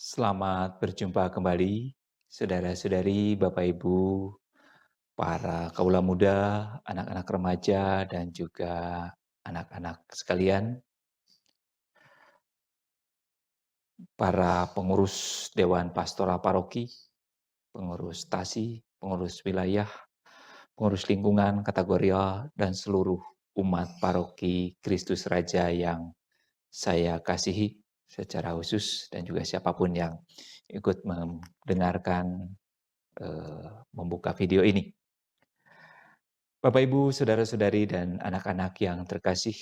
Selamat berjumpa kembali, saudara-saudari, Bapak Ibu, para kaula muda, anak-anak remaja, dan juga anak-anak sekalian, para pengurus Dewan Pastoral Paroki, pengurus stasi, pengurus wilayah, pengurus lingkungan, kategorial, dan seluruh umat paroki Kristus Raja yang saya kasihi secara khusus, dan juga siapapun yang ikut mendengarkan membuka video ini. Bapak, Ibu, saudara-saudari, dan anak-anak yang terkasih,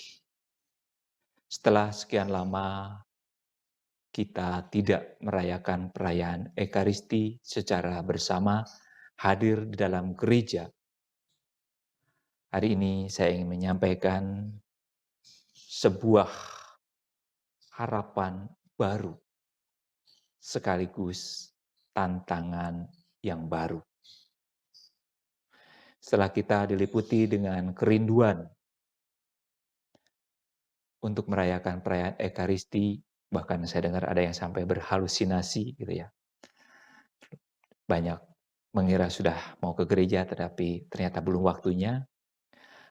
setelah sekian lama kita tidak merayakan perayaan Ekaristi secara bersama hadir di dalam gereja, hari ini saya ingin menyampaikan sebuah harapan baru sekaligus tantangan yang baru. Setelah kita diliputi dengan kerinduan untuk merayakan perayaan Ekaristi, bahkan saya dengar ada yang sampai berhalusinasi gitu ya. Banyak mengira sudah mau ke gereja tetapi ternyata belum waktunya.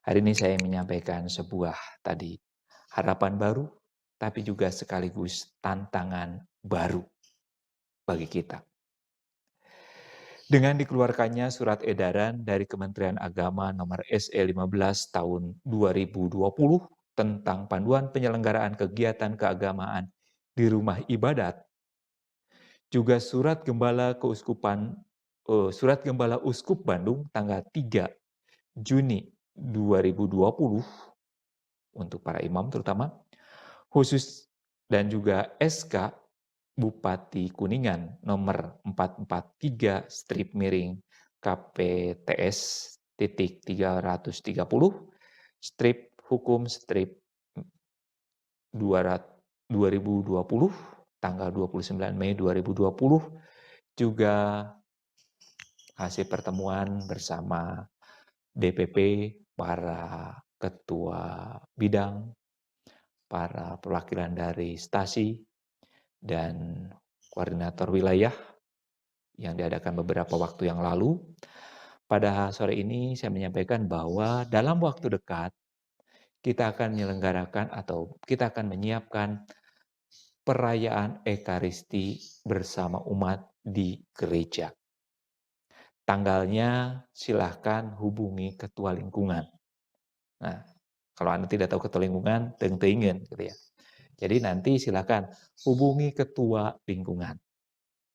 Hari ini saya menyampaikan sebuah tadi harapan baru, tapi juga sekaligus tantangan baru bagi kita. Dengan dikeluarkannya surat edaran dari Kementerian Agama nomor SE 15 tahun 2020 tentang panduan penyelenggaraan kegiatan keagamaan di rumah ibadat, juga Surat Gembala Uskup Bandung tanggal 3 Juni 2020 untuk para imam terutama, khusus, dan juga SK Bupati Kuningan nomor 443 KPTS titik 330 hukum 2020 tanggal 29 Mei 2020, juga hasil pertemuan bersama DPP, para ketua bidang, para perwakilan dari stasi, dan koordinator wilayah yang diadakan beberapa waktu yang lalu. Pada sore ini saya menyampaikan bahwa dalam waktu dekat kita akan menyelenggarakan atau kita akan menyiapkan perayaan Ekaristi bersama umat di gereja. Tanggalnya silahkan hubungi ketua lingkungan. Nah, kalau Anda tidak tahu ketua lingkungan, teng-tengen gitu ya. Jadi nanti silahkan hubungi ketua lingkungan.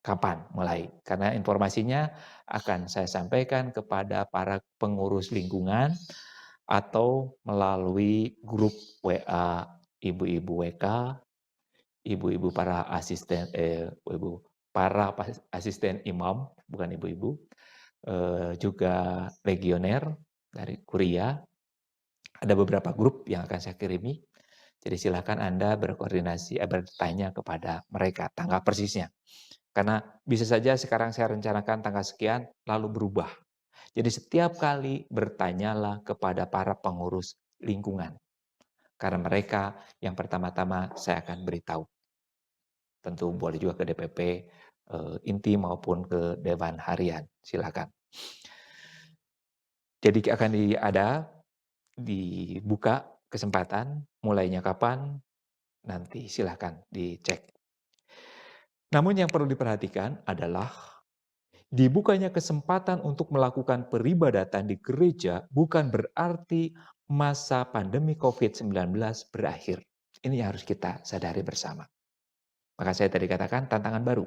Kapan mulai? Karena informasinya akan saya sampaikan kepada para pengurus lingkungan atau melalui grup WA ibu-ibu WK, ibu-ibu para asisten imam, bukan ibu-ibu, juga legioner dari Kuria. Ada beberapa grup yang akan saya kirimi. Jadi silakan Anda bertanya kepada mereka tanggal persisnya. Karena bisa saja sekarang saya rencanakan tanggal sekian, lalu berubah. Jadi setiap kali bertanyalah kepada para pengurus lingkungan. Karena mereka yang pertama-tama saya akan beritahu. Tentu boleh juga ke DPP inti maupun ke Dewan Harian, silakan. Jadi akan dibuka kesempatan, mulainya kapan, nanti silakan dicek. Namun yang perlu diperhatikan adalah dibukanya kesempatan untuk melakukan peribadatan di gereja bukan berarti masa pandemi COVID-19 berakhir. Ini yang harus kita sadari bersama. Maka saya tadi katakan tantangan baru.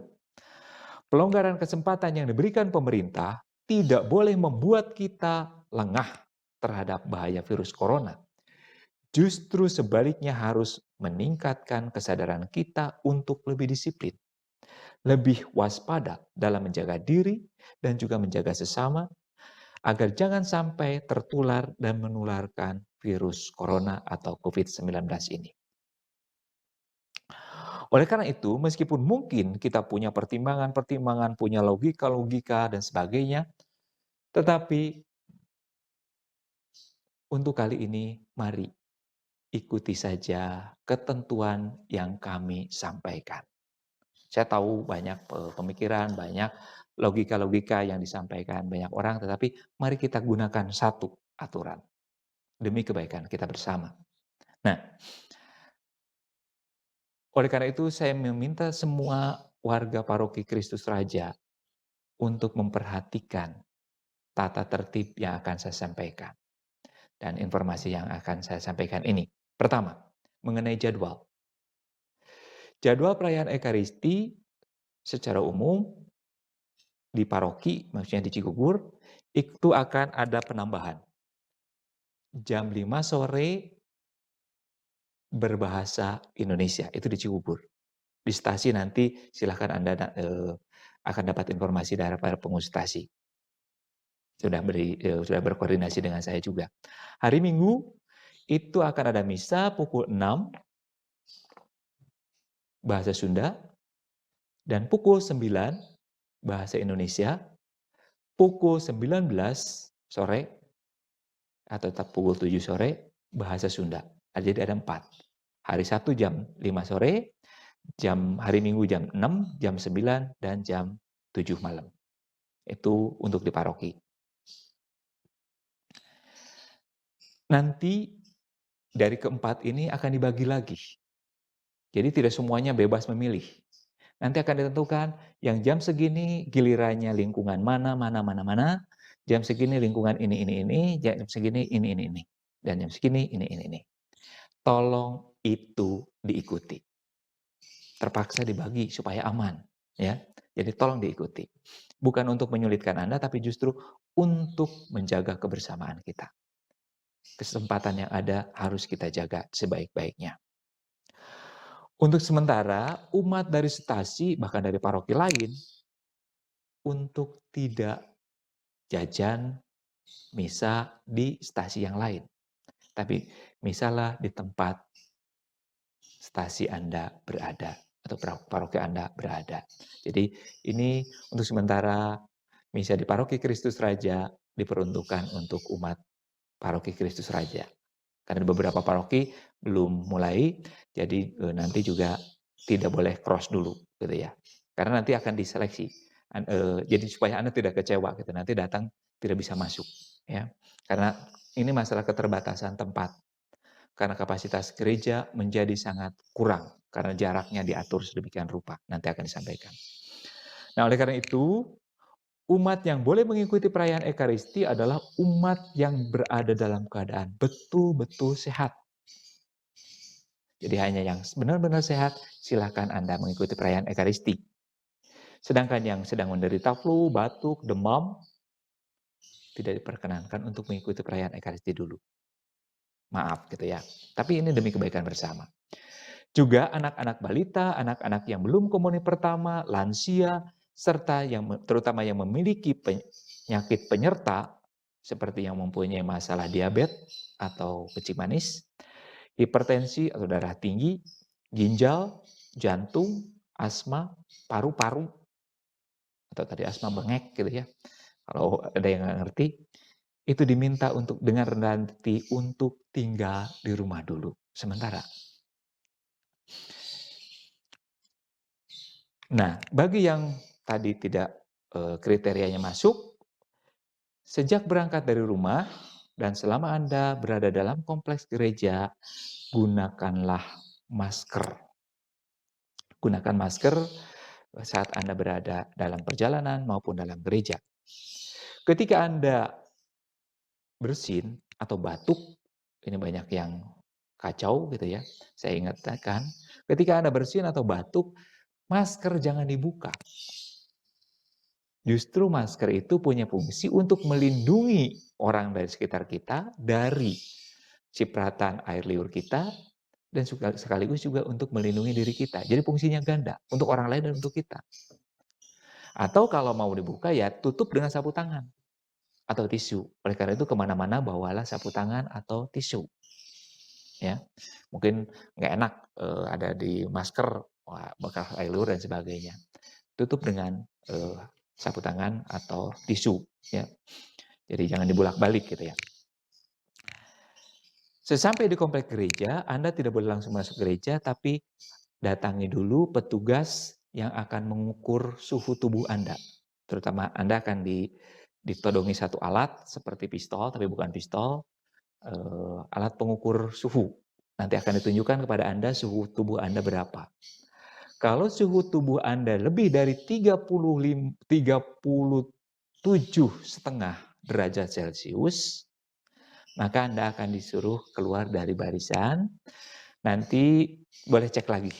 Pelonggaran kesempatan yang diberikan pemerintah tidak boleh membuat kita lengah terhadap bahaya virus corona. Justru sebaliknya harus meningkatkan kesadaran kita untuk lebih disiplin, lebih waspada dalam menjaga diri dan juga menjaga sesama, agar jangan sampai tertular dan menularkan virus corona atau COVID-19 ini. Oleh karena itu, meskipun mungkin kita punya pertimbangan-pertimbangan, punya logika-logika dan sebagainya, tetapi untuk kali ini, mari ikuti saja ketentuan yang kami sampaikan. Saya tahu banyak pemikiran, banyak logika-logika yang disampaikan banyak orang, tetapi mari kita gunakan satu aturan demi kebaikan kita bersama. Nah, oleh karena itu saya meminta semua warga paroki Kristus Raja untuk memperhatikan tata tertib yang akan saya sampaikan dan informasi yang akan saya sampaikan ini. Pertama, mengenai jadwal. Jadwal perayaan Ekaristi secara umum di paroki, maksudnya di Cigugur, itu akan ada penambahan. Jam 5 sore berbahasa Indonesia, itu di Cigugur. Di stasi nanti silahkan Anda akan dapat informasi dari para pengurus stasi. Sudah berkoordinasi dengan saya juga. Hari Minggu itu akan ada misa pukul 6 bahasa Sunda dan pukul 9 bahasa Indonesia, pukul 19 sore atau tetap pukul 7 sore bahasa Sunda. Jadi ada 4. Hari Sabtu jam 5 sore, hari Minggu jam 6, jam 9, dan jam 7 malam. Itu untuk di paroki. Nanti dari keempat ini akan dibagi lagi. Jadi tidak semuanya bebas memilih. Nanti akan ditentukan yang jam segini gilirannya lingkungan mana, jam segini lingkungan ini, jam segini ini. Dan jam segini ini. Tolong itu diikuti. Terpaksa dibagi supaya aman, ya. Jadi tolong diikuti. Bukan untuk menyulitkan Anda, tapi justru untuk menjaga kebersamaan kita. Kesempatan yang ada harus kita jaga sebaik-baiknya. Untuk sementara, umat dari stasi, bahkan dari paroki lain, untuk tidak jajan misa di stasi yang lain. Tapi misalah di tempat stasi Anda berada atau paroki Anda berada. Jadi ini untuk sementara misa di paroki Kristus Raja diperuntukkan untuk umat paroki Kristus Raja. Karena beberapa paroki belum mulai, jadi nanti juga tidak boleh cross dulu, gitu ya. Karena nanti akan diseleksi. Jadi supaya Anda tidak kecewa, gitu. Nanti datang tidak bisa masuk, ya. Karena ini masalah keterbatasan tempat. Karena kapasitas gereja menjadi sangat kurang karena jaraknya diatur sedemikian rupa. Nanti akan disampaikan. Nah, oleh karena itu, umat yang boleh mengikuti perayaan Ekaristi adalah umat yang berada dalam keadaan betul-betul sehat. Jadi hanya yang benar-benar sehat, silakan Anda mengikuti perayaan Ekaristi. Sedangkan yang sedang menderita flu, batuk, demam, tidak diperkenankan untuk mengikuti perayaan Ekaristi dulu. Maaf gitu ya. Tapi ini demi kebaikan bersama. Juga anak-anak balita, anak-anak yang belum komuni pertama, lansia, serta terutama yang memiliki penyakit penyerta, seperti yang mempunyai masalah diabetes atau kencing manis, hipertensi atau darah tinggi, ginjal, jantung, asma, paru-paru, atau tadi asma bengek gitu ya. Kalau ada yang nggak ngerti, itu diminta untuk dengan rendah hati untuk tinggal di rumah dulu sementara. Nah, bagi yang tadi tidak kriterianya masuk, sejak berangkat dari rumah dan selama Anda berada dalam kompleks gereja, gunakanlah masker. Gunakan masker saat Anda berada dalam perjalanan maupun dalam gereja. Ketika Anda bersin atau batuk, ini banyak yang kacau gitu ya. Saya ingatkan, ketika Anda bersin atau batuk, masker jangan dibuka. Justru masker itu punya fungsi untuk melindungi orang dari sekitar kita dari cipratan air liur kita dan sekaligus juga untuk melindungi diri kita. Jadi fungsinya ganda, untuk orang lain dan untuk kita. Atau kalau mau dibuka ya tutup dengan sapu tangan atau tisu. Oleh karena itu kemana-mana bawalah sapu tangan atau tisu. Ya, mungkin nggak enak ada di masker bekas air liur dan sebagainya. Tutup dengan sapu tangan atau tisu, ya. Jadi jangan dibulak-balik gitu ya. Sesampai di komplek gereja, Anda tidak boleh langsung masuk gereja, tapi datangi dulu petugas yang akan mengukur suhu tubuh Anda. Terutama Anda akan ditodongi satu alat seperti pistol, tapi bukan pistol, alat pengukur suhu. Nanti akan ditunjukkan kepada Anda suhu tubuh Anda berapa. Kalau suhu tubuh Anda lebih dari 37,5 derajat Celcius, maka Anda akan disuruh keluar dari barisan. Nanti boleh cek lagi.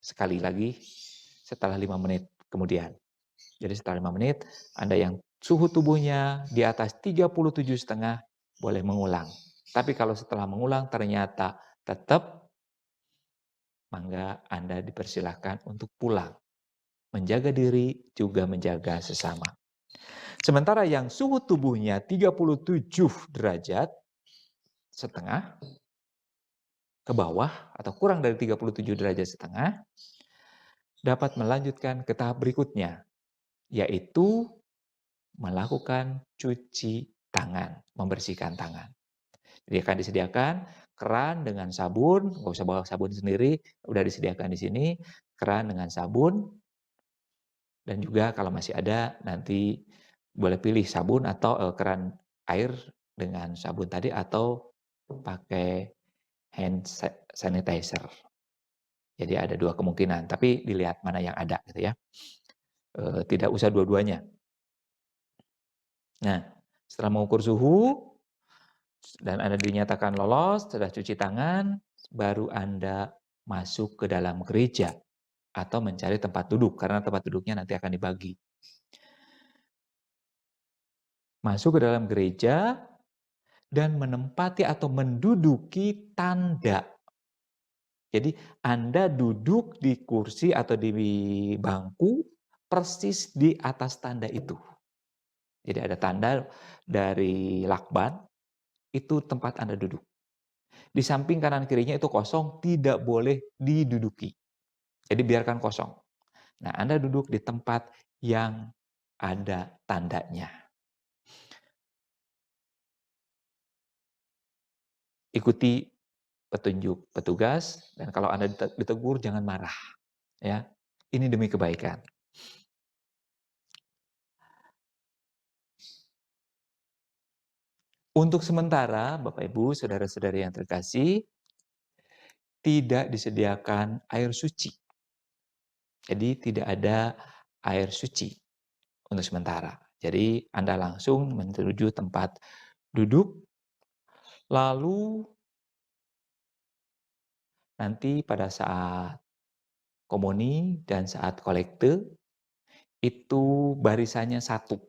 Sekali lagi setelah 5 menit kemudian. Jadi setelah 5 menit, Anda yang suhu tubuhnya di atas 37,5 boleh mengulang. Tapi kalau setelah mengulang ternyata tetap, maka Anda dipersilahkan untuk pulang. Menjaga diri juga menjaga sesama. Sementara yang suhu tubuhnya 37,5 derajat ke bawah atau kurang dari 37,5 derajat dapat melanjutkan ke tahap berikutnya, yaitu melakukan cuci tangan, membersihkan tangan. Jadi akan disediakan keran dengan sabun, nggak usah bawa sabun sendiri, udah disediakan di sini, keran dengan sabun, dan juga kalau masih ada nanti boleh pilih sabun atau keran air dengan sabun tadi atau pakai hand sanitizer. Jadi ada 2 kemungkinan, tapi dilihat mana yang ada gitu ya. Tidak usah dua-duanya. Nah, setelah mengukur suhu dan Anda dinyatakan lolos, sudah cuci tangan, baru Anda masuk ke dalam gereja atau mencari tempat duduk, karena tempat duduknya nanti akan dibagi. Masuk ke dalam gereja dan menempati atau menduduki tanda. Jadi Anda duduk di kursi atau di bangku persis di atas tanda itu. Jadi ada tanda dari lakban, itu tempat Anda duduk. Di samping kanan kirinya itu kosong, tidak boleh diduduki. Jadi biarkan kosong. Nah, Anda duduk di tempat yang ada tandanya. Ikuti petunjuk petugas, dan kalau Anda ditegur jangan marah. Ya, ini demi kebaikan. Untuk sementara, Bapak Ibu, saudara-saudari yang terkasih, tidak disediakan air suci. Jadi tidak ada air suci untuk sementara. Jadi Anda langsung menuju tempat duduk, lalu nanti pada saat komuni dan saat kolekte, itu barisannya satu.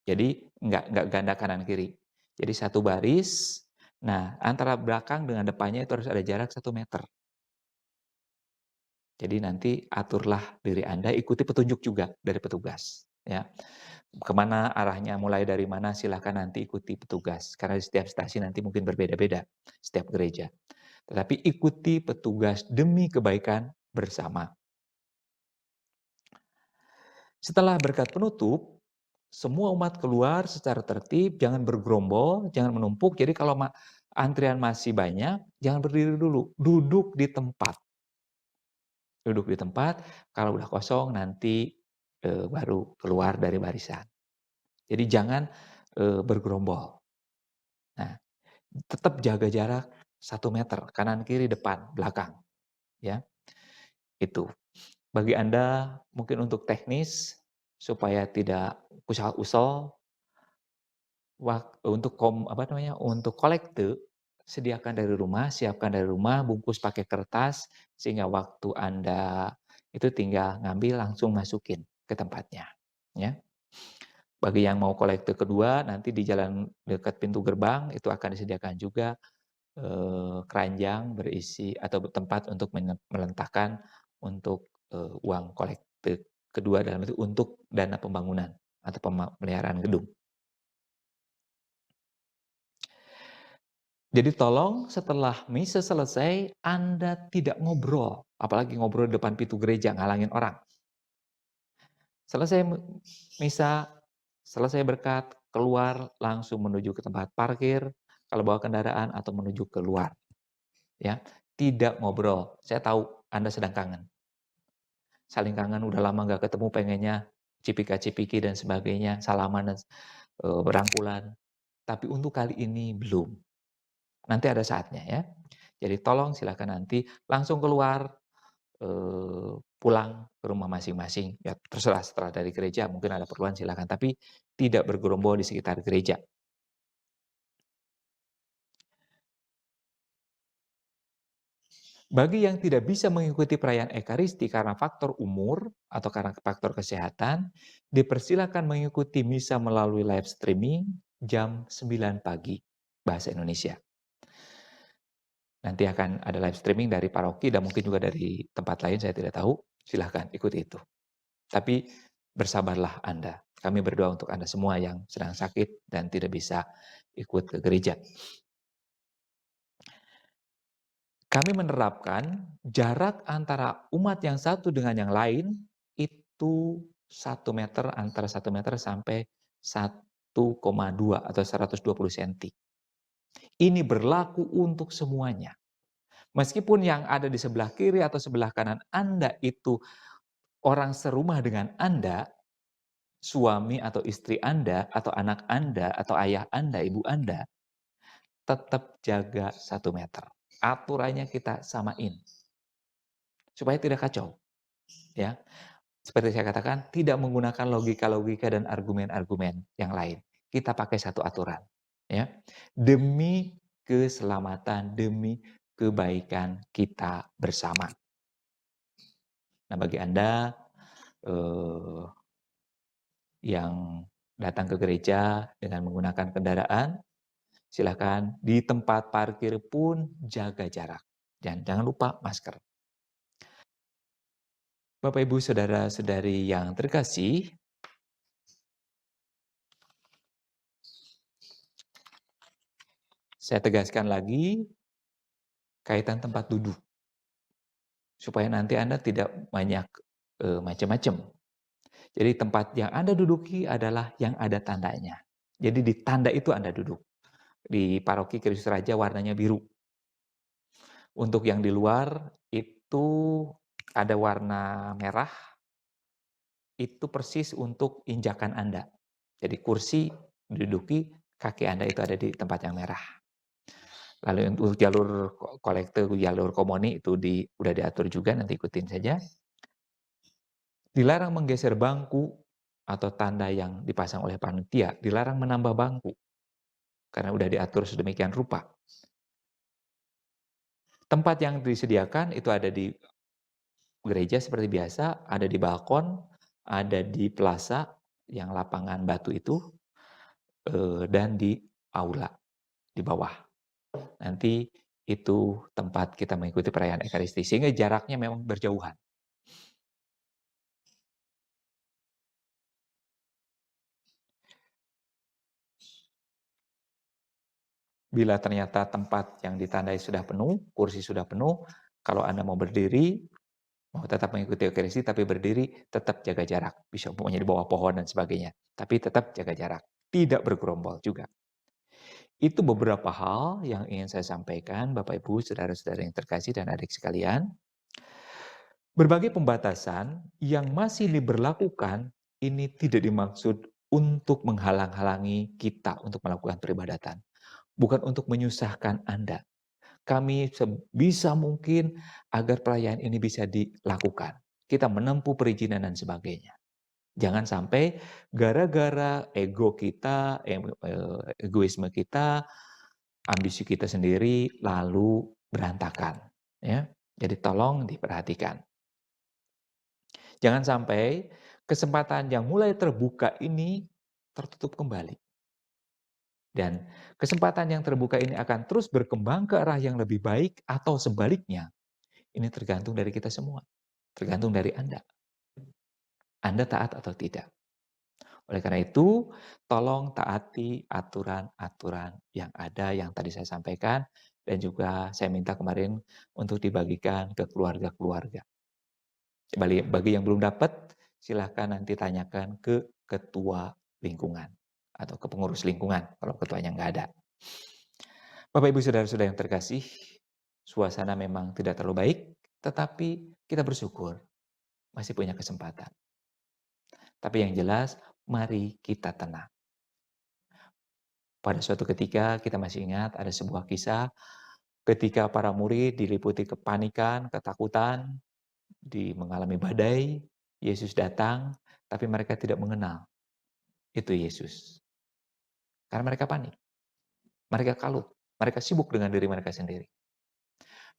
Jadi nggak ganda kanan kiri. Jadi satu baris, nah antara belakang dengan depannya itu harus ada jarak 1 meter. Jadi nanti aturlah diri Anda, ikuti petunjuk juga dari petugas. Ya, kemana arahnya, mulai dari mana, silahkan nanti ikuti petugas. Karena di setiap stasiun nanti mungkin berbeda-beda, setiap gereja. Tetapi ikuti petugas demi kebaikan bersama. Setelah berkat penutup, semua umat keluar secara tertib, jangan bergerombol, jangan menumpuk. Jadi kalau antrian masih banyak, jangan berdiri dulu, duduk di tempat. Duduk di tempat, kalau udah kosong nanti baru keluar dari barisan. Jadi jangan bergerombol. Nah, tetap jaga jarak 1 meter, kanan, kiri, depan, belakang. Ya, itu. Bagi Anda mungkin untuk teknis, supaya tidak usal-usal, untuk kolekte, sediakan dari rumah, siapkan dari rumah, bungkus pakai kertas, sehingga waktu Anda itu tinggal ngambil langsung masukin ke tempatnya. Ya. Bagi yang mau kolekte kedua, nanti di jalan dekat pintu gerbang itu akan disediakan juga keranjang berisi atau tempat untuk meletakkan untuk uang kolekte kedua, dalam itu untuk dana pembangunan atau pemeliharaan gedung. Jadi tolong setelah misa selesai, Anda tidak ngobrol, apalagi ngobrol di depan pintu gereja, ngalangin orang. Selesai misa, selesai berkat, keluar langsung menuju ke tempat parkir, kalau bawa kendaraan atau menuju keluar. Ya, tidak ngobrol. Saya tahu Anda sedang kangen. saling kangen, udah lama nggak ketemu, pengennya cipika-cipiki dan sebagainya, salaman dan berangkulan. Tapi untuk kali ini belum. Nanti ada saatnya ya. Jadi tolong silakan nanti langsung keluar, pulang ke rumah masing-masing. Ya terserah setelah dari gereja mungkin ada keperluan silakan, tapi tidak bergerombol di sekitar gereja. Bagi yang tidak bisa mengikuti perayaan Ekaristi karena faktor umur atau karena faktor kesehatan, dipersilakan mengikuti misa melalui live streaming jam 9 pagi bahasa Indonesia. Nanti akan ada live streaming dari paroki dan mungkin juga dari tempat lain, saya tidak tahu. Silahkan ikuti itu. Tapi bersabarlah Anda. Kami berdoa untuk Anda semua yang sedang sakit dan tidak bisa ikut ke gereja. Kami menerapkan jarak antara umat yang satu dengan yang lain itu 1 meter, antara 1 meter sampai 1,2 atau 120 cm. Ini berlaku untuk semuanya. Meskipun yang ada di sebelah kiri atau sebelah kanan Anda itu orang serumah dengan Anda, suami atau istri Anda, atau anak Anda, atau ayah Anda, ibu Anda, tetap jaga 1 meter. Aturannya kita samain. Supaya tidak kacau. Ya, seperti saya katakan, tidak menggunakan logika-logika dan argumen-argumen yang lain. Kita pakai satu aturan. Ya, demi keselamatan, demi kebaikan kita bersama. Nah, bagi Anda yang datang ke gereja dengan menggunakan kendaraan, silakan di tempat parkir pun jaga jarak. Dan jangan lupa masker. Bapak, Ibu, Saudara-saudari yang terkasih, saya tegaskan lagi kaitan tempat duduk. Supaya nanti Anda tidak banyak macam-macam. Jadi tempat yang Anda duduki adalah yang ada tandanya. Jadi di tanda itu Anda duduk. Di paroki Kristus Raja warnanya biru. Untuk yang di luar itu ada warna merah, itu persis untuk injakan Anda. Jadi kursi diduduki, kaki Anda itu ada di tempat yang merah. Lalu untuk jalur kolekte, jalur komuni itu udah diatur juga, nanti ikutin saja. Dilarang menggeser bangku atau tanda yang dipasang oleh panitia, dilarang menambah bangku. Karena udah diatur sedemikian rupa. Tempat yang disediakan itu ada di gereja seperti biasa, ada di balkon, ada di plaza yang lapangan batu itu, dan di aula di bawah. Nanti itu tempat kita mengikuti perayaan Ekaristi, sehingga jaraknya memang berjauhan. Bila ternyata tempat yang ditandai sudah penuh, kursi sudah penuh, kalau Anda mau berdiri, mau tetap mengikuti Ekaristi tapi berdiri, tetap jaga jarak. Bisa umpamanya di bawah pohon dan sebagainya, tapi tetap jaga jarak. Tidak bergerombol juga. Itu beberapa hal yang ingin saya sampaikan, Bapak Ibu, saudara-saudara yang terkasih dan adik sekalian. Berbagai pembatasan yang masih diberlakukan ini tidak dimaksud untuk menghalang-halangi kita untuk melakukan peribadatan. Bukan untuk menyusahkan Anda. Kami sebisa mungkin agar perayaan ini bisa dilakukan. Kita menempuh perizinan dan sebagainya. Jangan sampai gara-gara ego kita, egoisme kita, ambisi kita sendiri lalu berantakan. Ya, jadi tolong diperhatikan. Jangan sampai kesempatan yang mulai terbuka ini tertutup kembali. Dan kesempatan yang terbuka ini akan terus berkembang ke arah yang lebih baik atau sebaliknya. Ini tergantung dari kita semua. Tergantung dari Anda. Anda taat atau tidak. Oleh karena itu, tolong taati aturan-aturan yang ada yang tadi saya sampaikan dan juga saya minta kemarin untuk dibagikan ke keluarga-keluarga. Bagi yang belum dapat, silahkan nanti tanyakan ke ketua lingkungan atau ke pengurus lingkungan kalau ketuanya nggak ada. Bapak, Ibu, Saudara-saudara yang terkasih, suasana memang tidak terlalu baik, tetapi kita bersyukur. masih punya kesempatan. Tapi yang jelas, mari kita tenang. Pada suatu ketika kita masih ingat ada sebuah kisah ketika para murid diliputi kepanikan, ketakutan, mengalami badai, Yesus datang, tapi mereka tidak mengenal itu Yesus. Karena mereka panik, mereka kalut, mereka sibuk dengan diri mereka sendiri.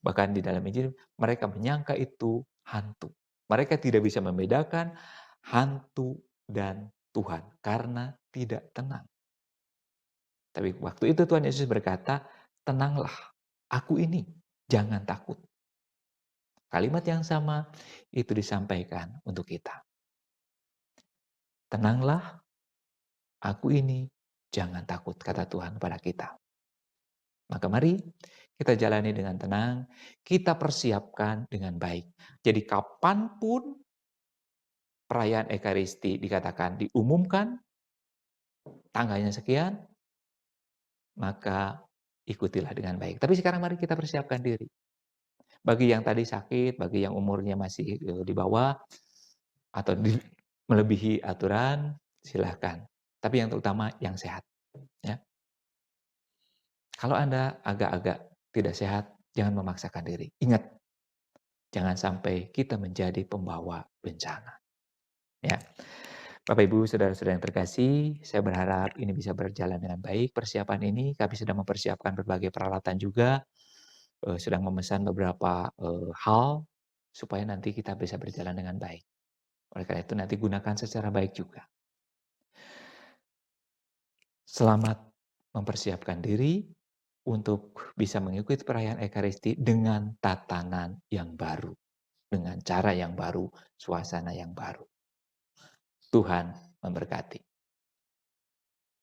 Bahkan di dalam Injil, mereka menyangka itu hantu. Mereka tidak bisa membedakan hantu dan Tuhan karena tidak tenang. Tapi waktu itu Tuhan Yesus berkata, tenanglah, aku ini, jangan takut. Kalimat yang sama itu disampaikan untuk kita. Tenanglah, aku ini, jangan takut, kata Tuhan pada kita. Maka mari kita jalani dengan tenang, kita persiapkan dengan baik. Jadi kapanpun perayaan Ekaristi dikatakan diumumkan, tanggalnya sekian, maka ikutilah dengan baik. Tapi sekarang mari kita persiapkan diri. Bagi yang tadi sakit, bagi yang umurnya masih di bawah, atau melebihi aturan, silahkan. Tapi yang terutama yang sehat. Ya. Kalau Anda agak-agak tidak sehat, jangan memaksakan diri. Ingat, jangan sampai kita menjadi pembawa bencana. Ya. Bapak Ibu, saudara-saudara yang terkasih, saya berharap ini bisa berjalan dengan baik. Persiapan ini kami sedang mempersiapkan berbagai peralatan juga, sedang memesan beberapa hal supaya nanti kita bisa berjalan dengan baik. Oleh karena itu nanti gunakan secara baik juga. Selamat mempersiapkan diri untuk bisa mengikuti perayaan Ekaristi dengan tatanan yang baru, dengan cara yang baru, suasana yang baru. Tuhan memberkati.